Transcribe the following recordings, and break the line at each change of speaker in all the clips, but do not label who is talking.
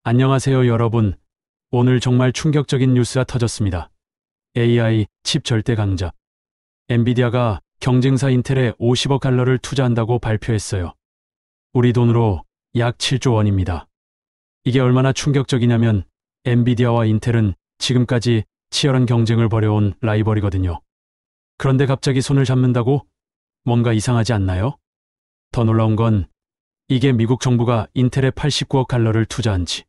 안녕하세요, 여러분. 오늘 정말 충격적인 뉴스가 터졌습니다. AI 칩 절대 강자. 엔비디아가 경쟁사 인텔에 50억 달러를 투자한다고 발표했어요. 우리 돈으로 약 7조 원입니다. 이게 얼마나 충격적이냐면 엔비디아와 인텔은 지금까지 치열한 경쟁을 벌여온 라이벌이거든요. 그런데 갑자기 손을 잡는다고? 뭔가 이상하지 않나요? 더 놀라운 건 이게 미국 정부가 인텔에 89억 달러를 투자한 지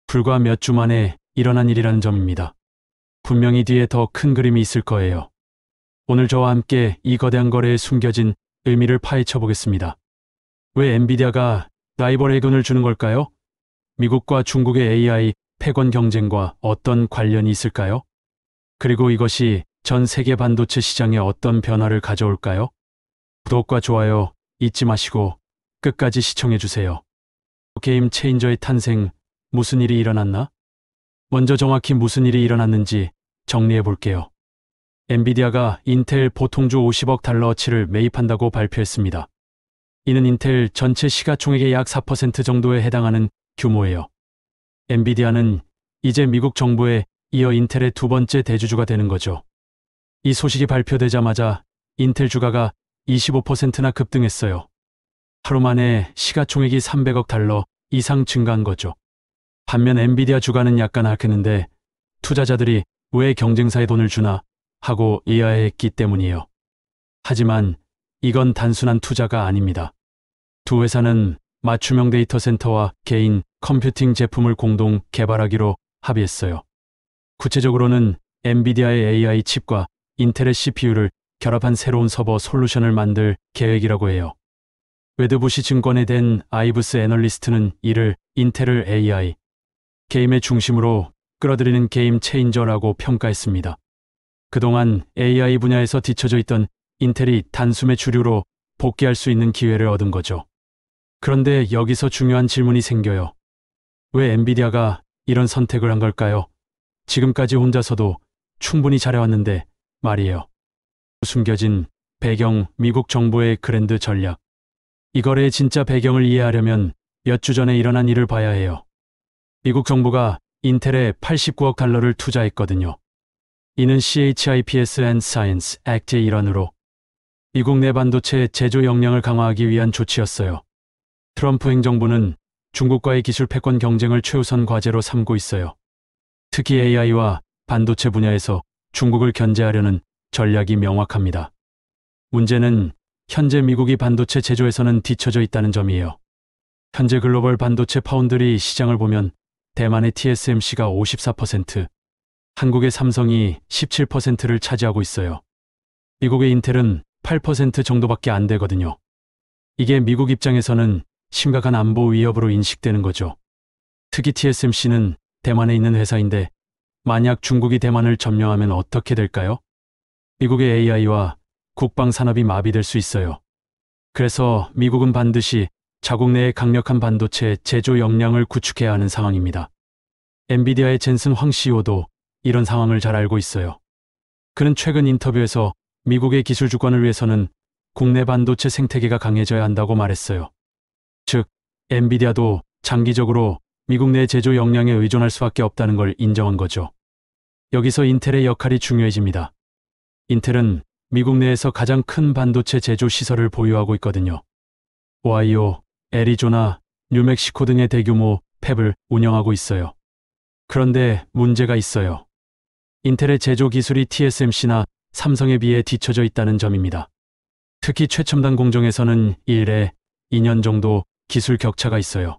불과 몇 주 만에 일어난 일이라는 점입니다. 분명히 뒤에 더 큰 그림이 있을 거예요. 오늘 저와 함께 이 거대한 거래에 숨겨진 의미를 파헤쳐 보겠습니다. 왜 엔비디아가 라이벌에게 돈을 주는 걸까요? 미국과 중국의 AI 패권 경쟁과 어떤 관련이 있을까요? 그리고 이것이 전 세계 반도체 시장에 어떤 변화를 가져올까요? 구독과 좋아요 잊지 마시고 끝까지 시청해 주세요. 게임 체인저의 탄생, 무슨 일이 일어났나? 먼저 정확히 무슨 일이 일어났는지 정리해 볼게요. 엔비디아가 인텔 보통주 50억 달러어치를 매입한다고 발표했습니다. 이는 인텔 전체 시가총액의 약 4% 정도에 해당하는 규모예요. 엔비디아는 이제 미국 정부에 이어 인텔의 두 번째 대주주가 되는 거죠. 이 소식이 발표되자마자 인텔 주가가 25%나 급등했어요. 하루 만에 시가총액이 300억 달러 이상 증가한 거죠. 반면 엔비디아 주가는 약간 하락했는데 투자자들이 왜 경쟁사에 돈을 주나 하고 의아해했기 때문이에요. 하지만 이건 단순한 투자가 아닙니다. 두 회사는 맞춤형 데이터 센터와 개인 컴퓨팅 제품을 공동 개발하기로 합의했어요. 구체적으로는 엔비디아의 AI 칩과 인텔의 CPU를 결합한 새로운 서버 솔루션을 만들 계획이라고 해요. 웨드부시 증권에 된 아이브스 애널리스트는 이를 인텔을 AI 게임의 중심으로 끌어들이는 게임 체인저라고 평가했습니다. 그동안 AI 분야에서 뒤처져 있던 인텔이 단숨에 주류로 복귀할 수 있는 기회를 얻은 거죠. 그런데 여기서 중요한 질문이 생겨요. 왜 엔비디아가 이런 선택을 한 걸까요? 지금까지 혼자서도 충분히 잘해왔는데 말이에요. 숨겨진 배경, 미국 정부의 그랜드 전략. 이 거래의 진짜 배경을 이해하려면 몇 주 전에 일어난 일을 봐야 해요. 미국 정부가 인텔에 89억 달러를 투자했거든요. 이는 CHIPS and Science Act의 일환으로 미국 내 반도체 제조 역량을 강화하기 위한 조치였어요. 트럼프 행정부는 중국과의 기술 패권 경쟁을 최우선 과제로 삼고 있어요. 특히 AI와 반도체 분야에서 중국을 견제하려는 전략이 명확합니다. 문제는 현재 미국이 반도체 제조에서는 뒤처져 있다는 점이에요. 현재 글로벌 반도체 파운드리 시장을 보면 대만의 TSMC가 54%, 한국의 삼성이 17%를 차지하고 있어요. 미국의 인텔은 8% 정도밖에 안 되거든요. 이게 미국 입장에서는 심각한 안보 위협으로 인식되는 거죠. 특히 TSMC는 대만에 있는 회사인데 만약 중국이 대만을 점령하면 어떻게 될까요? 미국의 AI와 국방 산업이 마비될 수 있어요. 그래서 미국은 반드시 자국 내에 강력한 반도체 제조 역량을 구축해야 하는 상황입니다. 엔비디아의 젠슨 황 CEO도 이런 상황을 잘 알고 있어요. 그는 최근 인터뷰에서 미국의 기술 주권을 위해서는 국내 반도체 생태계가 강해져야 한다고 말했어요. 즉, 엔비디아도 장기적으로 미국 내 제조 역량에 의존할 수밖에 없다는 걸 인정한 거죠. 여기서 인텔의 역할이 중요해집니다. 인텔은 미국 내에서 가장 큰 반도체 제조 시설을 보유하고 있거든요. 오하이오, 애리조나, 뉴멕시코 등의 대규모 팹을 운영하고 있어요. 그런데 문제가 있어요. 인텔의 제조 기술이 TSMC나 삼성에 비해 뒤처져 있다는 점입니다. 특히 최첨단 공정에서는 1에 2년 정도 기술 격차가 있어요.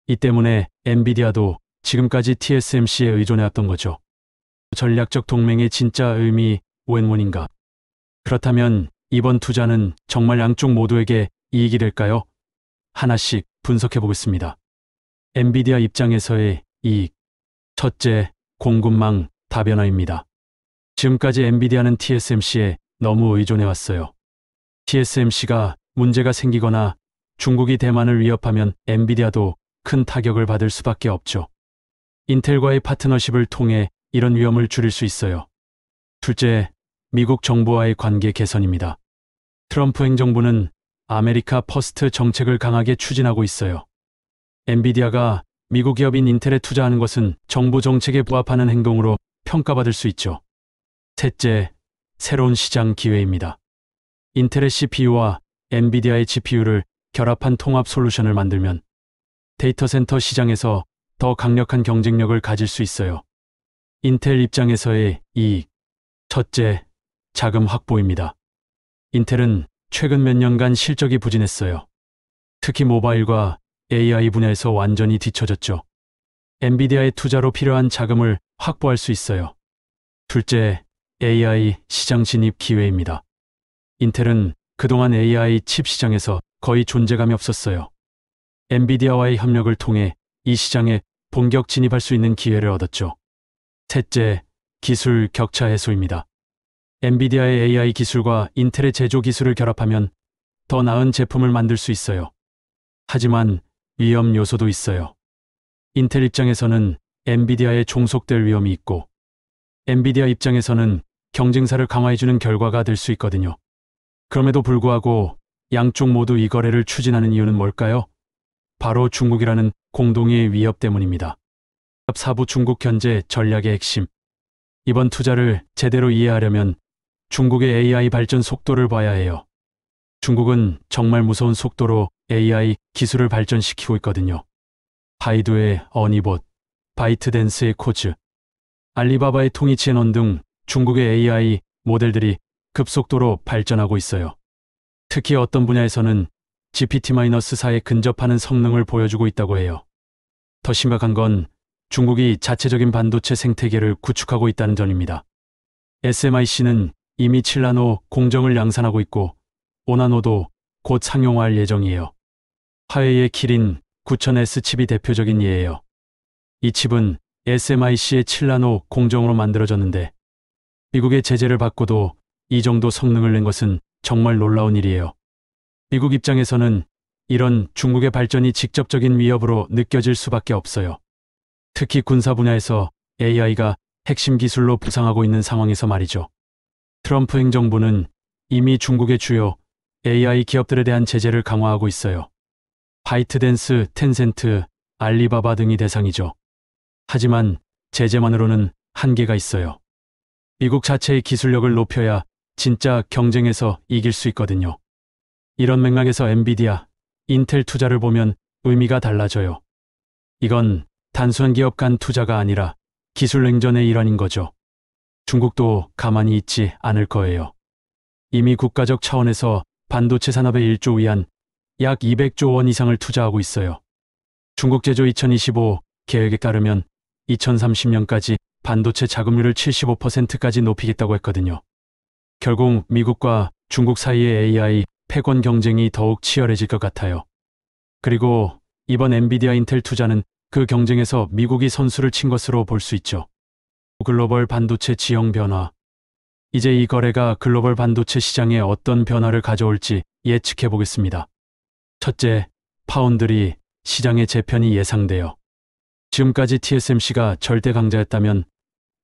이 때문에 엔비디아도 지금까지 TSMC에 의존해왔던 거죠. 전략적 동맹의 진짜 의미 웬문인가? 그렇다면 이번 투자는 정말 양쪽 모두에게 이익이 될까요? 하나씩 분석해 보겠습니다. 엔비디아 입장에서의 이익. 첫째, 공급망 다변화입니다. 지금까지 엔비디아는 TSMC에 너무 의존해왔어요. TSMC가 문제가 생기거나 중국이 대만을 위협하면 엔비디아도 큰 타격을 받을 수밖에 없죠. 인텔과의 파트너십을 통해 이런 위험을 줄일 수 있어요. 둘째, 미국 정부와의 관계 개선입니다. 트럼프 행정부는 아메리카 퍼스트 정책을 강하게 추진하고 있어요. 엔비디아가 미국 기업인 인텔에 투자하는 것은 정부 정책에 부합하는 행동으로 평가받을 수 있죠. 셋째, 새로운 시장 기회입니다. 인텔의 CPU와 엔비디아의 GPU를 결합한 통합 솔루션을 만들면 데이터 센터 시장에서 더 강력한 경쟁력을 가질 수 있어요. 인텔 입장에서의 이익. 첫째, 자금 확보입니다. 인텔은 최근 몇 년간 실적이 부진했어요. 특히 모바일과 AI 분야에서 완전히 뒤처졌죠. 엔비디아의 투자로 필요한 자금을 확보할 수 있어요. 둘째, AI 시장 진입 기회입니다. 인텔은 그동안 AI 칩 시장에서 거의 존재감이 없었어요. 엔비디아와의 협력을 통해 이 시장에 본격 진입할 수 있는 기회를 얻었죠. 셋째, 기술 격차 해소입니다. 엔비디아의 AI 기술과 인텔의 제조 기술을 결합하면 더 나은 제품을 만들 수 있어요. 하지만 위험 요소도 있어요. 인텔 입장에서는 엔비디아에 종속될 위험이 있고 엔비디아 입장에서는 경쟁사를 강화해주는 결과가 될 수 있거든요. 그럼에도 불구하고 양쪽 모두 이 거래를 추진하는 이유는 뭘까요? 바로 중국이라는 공동의 위협 때문입니다. 4부 중국 견제 전략의 핵심. 이번 투자를 제대로 이해하려면 중국의 AI 발전 속도를 봐야 해요. 중국은 정말 무서운 속도로 AI 기술을 발전시키고 있거든요. 바이두의 어니봇, 바이트댄스의 코즈, 알리바바의 통이치앤원 등 중국의 AI 모델들이 급속도로 발전하고 있어요. 특히 어떤 분야에서는 GPT-4에 근접하는 성능을 보여주고 있다고 해요. 더 심각한 건 중국이 자체적인 반도체 생태계를 구축하고 있다는 점입니다. SMIC는 이미 7나노 공정을 양산하고 있고 5나노도 곧 상용화할 예정이에요. 화웨이의 키린 9000S 칩이 대표적인 예예요. 이 칩은 SMIC의 7나노 공정으로 만들어졌는데 미국의 제재를 받고도 이 정도 성능을 낸 것은 정말 놀라운 일이에요. 미국 입장에서는 이런 중국의 발전이 직접적인 위협으로 느껴질 수밖에 없어요. 특히 군사 분야에서 AI가 핵심 기술로 부상하고 있는 상황에서 말이죠. 트럼프 행정부는 이미 중국의 주요 AI 기업들에 대한 제재를 강화하고 있어요. 바이트댄스, 텐센트, 알리바바 등이 대상이죠. 하지만 제재만으로는 한계가 있어요. 미국 자체의 기술력을 높여야 진짜 경쟁에서 이길 수 있거든요. 이런 맥락에서 엔비디아, 인텔 투자를 보면 의미가 달라져요. 이건 단순한 기업 간 투자가 아니라 기술 냉전의 일환인 거죠. 중국도 가만히 있지 않을 거예요. 이미 국가적 차원에서 반도체 산업에 1조 위안 약 200조 원 이상을 투자하고 있어요. 중국 제조 2025 계획에 따르면 2030년까지 반도체 자금률을 75%까지 높이겠다고 했거든요. 결국 미국과 중국 사이의 AI 패권 경쟁이 더욱 치열해질 것 같아요. 그리고 이번 엔비디아 인텔 투자는 그 경쟁에서 미국이 선수를 친 것으로 볼 수 있죠. 글로벌 반도체 지형 변화. 이제 이 거래가 글로벌 반도체 시장에 어떤 변화를 가져올지 예측해 보겠습니다. 첫째, 파운드리 시장의 재편이 예상돼요. 지금까지 TSMC가 절대 강자였다면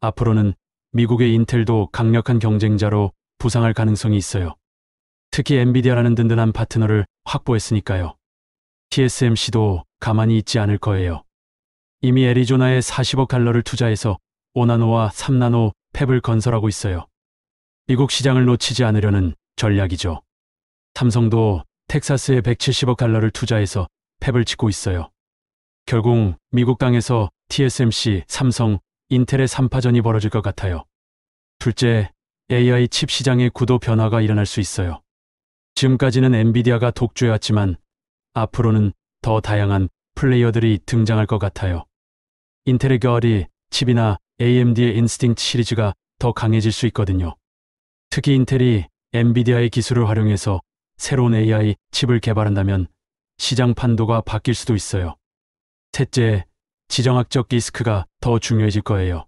앞으로는 미국의 인텔도 강력한 경쟁자로 부상할 가능성이 있어요. 특히 엔비디아라는 든든한 파트너를 확보했으니까요. TSMC도 가만히 있지 않을 거예요. 이미 애리조나에 40억 달러를 투자해서 5나노와 3나노 팹을 건설하고 있어요. 미국 시장을 놓치지 않으려는 전략이죠. 삼성도 텍사스에 170억 달러를 투자해서 팹을 짓고 있어요. 결국 미국 땅에서 TSMC, 삼성, 인텔의 3파전이 벌어질 것 같아요. 둘째, AI 칩 시장의 구도 변화가 일어날 수 있어요. 지금까지는 엔비디아가 독주해왔지만 앞으로는 더 다양한 플레이어들이 등장할 것 같아요. 인텔의 겨울이 칩이나 AMD의 인스팅트 시리즈가 더 강해질 수 있거든요. 특히 인텔이 엔비디아의 기술을 활용해서 새로운 AI 칩을 개발한다면 시장 판도가 바뀔 수도 있어요. 셋째, 지정학적 리스크가 더 중요해질 거예요.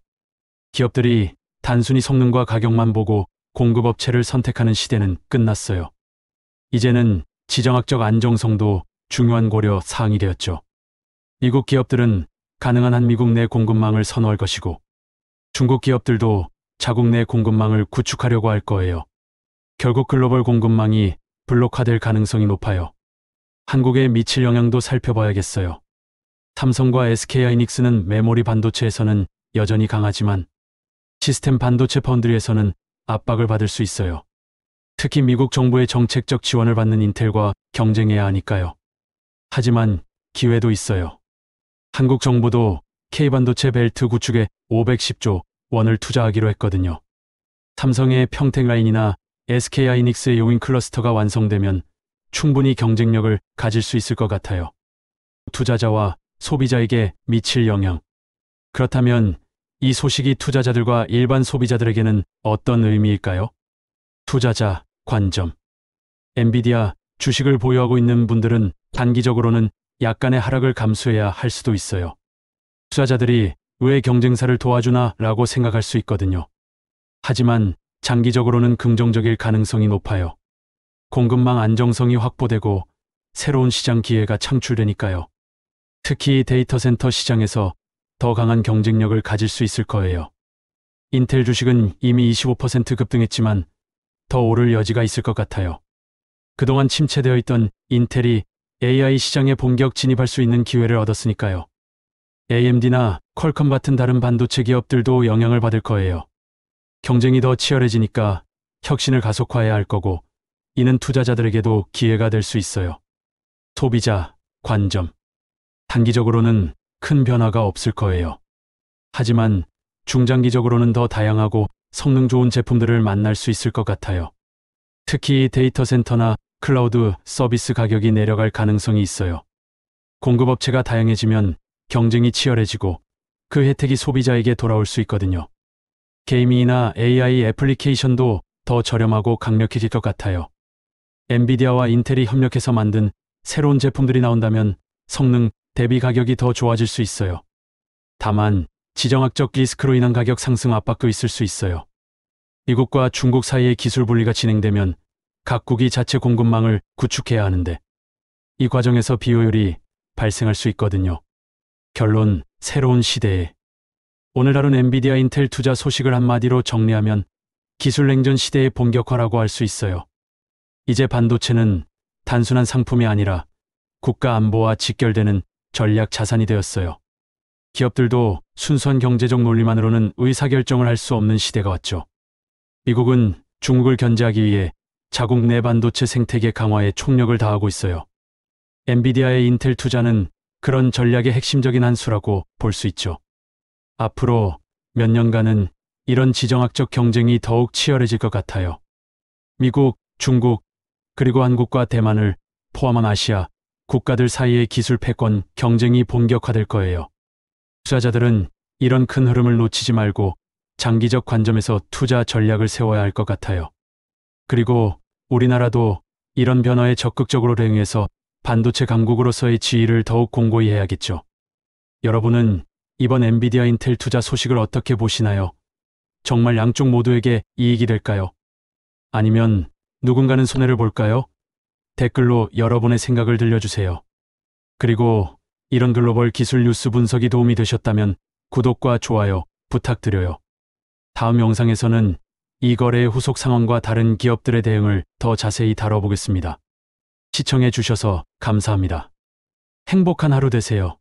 기업들이 단순히 성능과 가격만 보고 공급업체를 선택하는 시대는 끝났어요. 이제는 지정학적 안정성도 중요한 고려 사항이 되었죠. 미국 기업들은 가능한 한 미국 내 공급망을 선호할 것이고 중국 기업들도 자국 내 공급망을 구축하려고 할 거예요. 결국 글로벌 공급망이 블록화될 가능성이 높아요. 한국에 미칠 영향도 살펴봐야겠어요. 삼성과 SK하이닉스는 메모리 반도체에서는 여전히 강하지만 시스템 반도체 파운드리에서는 압박을 받을 수 있어요. 특히 미국 정부의 정책적 지원을 받는 인텔과 경쟁해야 하니까요. 하지만 기회도 있어요. 한국 정부도 K반도체 벨트 구축에 510조 원을 투자하기로 했거든요. 삼성의 평택라인이나 SK하이닉스의 용인 클러스터가 완성되면 충분히 경쟁력을 가질 수 있을 것 같아요. 투자자와 소비자에게 미칠 영향. 그렇다면 이 소식이 투자자들과 일반 소비자들에게는 어떤 의미일까요? 투자자 관점. 엔비디아 주식을 보유하고 있는 분들은 단기적으로는 약간의 하락을 감수해야 할 수도 있어요. 투자자들이 왜 경쟁사를 도와주나 라고 생각할 수 있거든요. 하지만 장기적으로는 긍정적일 가능성이 높아요. 공급망 안정성이 확보되고 새로운 시장 기회가 창출되니까요. 특히 데이터 센터 시장에서 더 강한 경쟁력을 가질 수 있을 거예요. 인텔 주식은 이미 25% 급등했지만 더 오를 여지가 있을 것 같아요. 그동안 침체되어 있던 인텔이 AI 시장에 본격 진입할 수 있는 기회를 얻었으니까요. AMD나 퀄컴 같은 다른 반도체 기업들도 영향을 받을 거예요. 경쟁이 더 치열해지니까 혁신을 가속화해야 할 거고, 이는 투자자들에게도 기회가 될 수 있어요. 소비자 관점. 단기적으로는 큰 변화가 없을 거예요. 하지만 중장기적으로는 더 다양하고 성능 좋은 제품들을 만날 수 있을 것 같아요. 특히 데이터 센터나 클라우드 서비스 가격이 내려갈 가능성이 있어요. 공급업체가 다양해지면 경쟁이 치열해지고 그 혜택이 소비자에게 돌아올 수 있거든요. 게이밍이나 AI 애플리케이션도 더 저렴하고 강력해질 것 같아요. 엔비디아와 인텔이 협력해서 만든 새로운 제품들이 나온다면 성능 대비 가격이 더 좋아질 수 있어요. 다만 지정학적 리스크로 인한 가격 상승 압박도 있을 수 있어요. 미국과 중국 사이의 기술 분리가 진행되면 각국이 자체 공급망을 구축해야 하는데 이 과정에서 비효율이 발생할 수 있거든요. 결론, 새로운 시대에. 오늘 다룬 엔비디아 인텔 투자 소식을 한마디로 정리하면 기술 냉전 시대의 본격화라고 할 수 있어요. 이제 반도체는 단순한 상품이 아니라 국가 안보와 직결되는 전략 자산이 되었어요. 기업들도 순수한 경제적 논리만으로는 의사결정을 할 수 없는 시대가 왔죠. 미국은 중국을 견제하기 위해 자국 내 반도체 생태계 강화에 총력을 다하고 있어요. 엔비디아의 인텔 투자는 그런 전략의 핵심적인 한 수라고 볼 수 있죠. 앞으로 몇 년간은 이런 지정학적 경쟁이 더욱 치열해질 것 같아요. 미국, 중국, 그리고 한국과 대만을 포함한 아시아 국가들 사이의 기술 패권 경쟁이 본격화될 거예요. 투자자들은 이런 큰 흐름을 놓치지 말고 장기적 관점에서 투자 전략을 세워야 할 것 같아요. 그리고 우리나라도 이런 변화에 적극적으로 대응해서 반도체 강국으로서의 지위를 더욱 공고히 해야겠죠. 여러분은 이번 엔비디아 인텔 투자 소식을 어떻게 보시나요? 정말 양쪽 모두에게 이익이 될까요? 아니면 누군가는 손해를 볼까요? 댓글로 여러분의 생각을 들려주세요. 그리고 이런 글로벌 기술 뉴스 분석이 도움이 되셨다면 구독과 좋아요 부탁드려요. 다음 영상에서는 이 거래의 후속 상황과 다른 기업들의 대응을 더 자세히 다뤄보겠습니다. 시청해 주셔서 감사합니다. 행복한 하루 되세요.